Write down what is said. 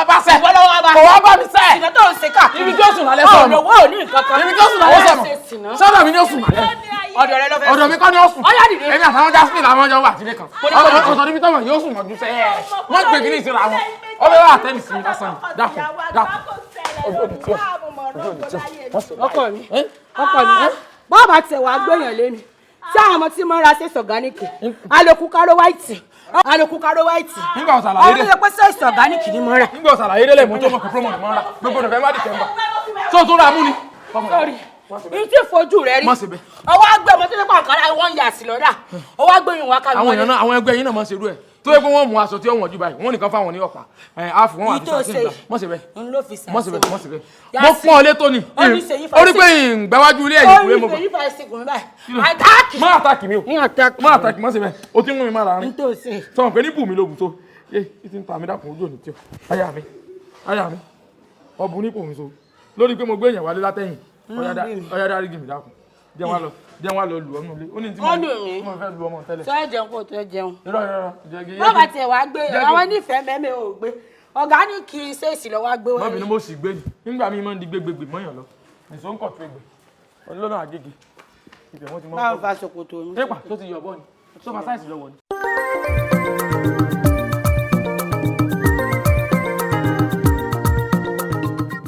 wá bá sẹ́. Kò wá bá mi sẹ́. Ìgbà tó ń ṣe káàkiri. Ibi tí ó sùn lálẹ́ sọ̀rọ̀. Ọ̀rọ̀ wo ní nǹkan kan. Ibi tí ó sùn lálẹ́ sọ̀rọ̀. Sọ́dọ̀ mi ni ó sùn lálẹ́. Ọ̀dọ̀ rẹ ló fẹ́. Ọ̀dọ̀ mi kọ́ ni ó sùn. Ọ̀yá dìde. Èmi àtàwọn Jasmine làwọn jọ wà sílé kan. Ọ̀dọ̀ níbi tọ́mọ̀ yóò sùn mọ́jú sẹ́. Wọ́n gbé kí ní ìsira wọn. Ó bẹ wá àtẹ́nì sí mi lásán ni. Dákun. Ọkọ mi. Bọ́ọ̀bà tẹ̀ wá gbẹ̀yàn lé mi. Tí àwọn ọmọ tí mo ra ṣe sọ̀gáníkì. Àlòkù káró wáìtì. Nígbà ọ̀sàlàyé dé. Ọmọ pé ṣe sọ̀gáníkì ni mo rà. Nígbà ọ̀sàlàyé dé lè mú tó mọ̀ kí promo ni mo rà. Gbogbo November December. Tó tó ra mú ni. Sorry. Ìtì fojú rẹ rí. Ọwọ́ àgbẹ̀ ọmọ tó ní pàǹkárá wọ́n yà sí lọ́dà. Ọwọ́ àgbẹ̀ yìí wá ká àwọn èèyàn náà àwọn ẹgbẹ́ yín náà máa ń ṣerú ẹ̀ tó yẹ pé wọ́n mú aṣọ tí ó wọ̀n jù báyìí wọ́n nìkan fáwọn ní ọ̀pá àfù wọn àti sàṣìn ìgbà mọ́ ṣe bẹ́ẹ̀ mọ́ ṣe bẹ́ẹ̀ mo pọ́n ọlé tó ní orí pé ìgbẹ́wájú ilé ẹ̀yìn kúrẹ́ mo bá má àtàkì mi o má àtàkì mọ́ ṣe bẹ́ẹ̀ o ti ń mú mi má ra rin sọ̀rọ̀ pé ní bù mí lóògùn tó yé ti ń ta mi dákun ojú òní tí ó aya mi ọ̀bùn ní pòun so lórí pé mo gbé èèyàn wálé látẹ̀yìn ọ̀yá dárí gì mí dákun jẹ́ wá lọ lù ọ́nù ilé ó ní tí mo fẹ́ lu ọmọ tẹ́lẹ̀. sọ jẹun kó tó jẹun. irọ́ bọ́ọ̀bà tiẹ̀ wá gbé àwọn nífẹ̀ẹ́ mẹ́mẹ́ ò gbé ọ̀gáníìkì ṣèèṣì lọ wá gbé wọlé. mọ́bìnrin mo sì gbé nígbà mi máa ń di gbégbégbé mọ́yàn lọ èso ń kọ̀ tó gbé ọlọ́nà àgègè ibẹ̀ wọ́n ti mọ́. báwo fa ṣòkòtò mi. nípa tó ti yọ bọ́ ni tó bá sáìsì lọ́wọ́ ni.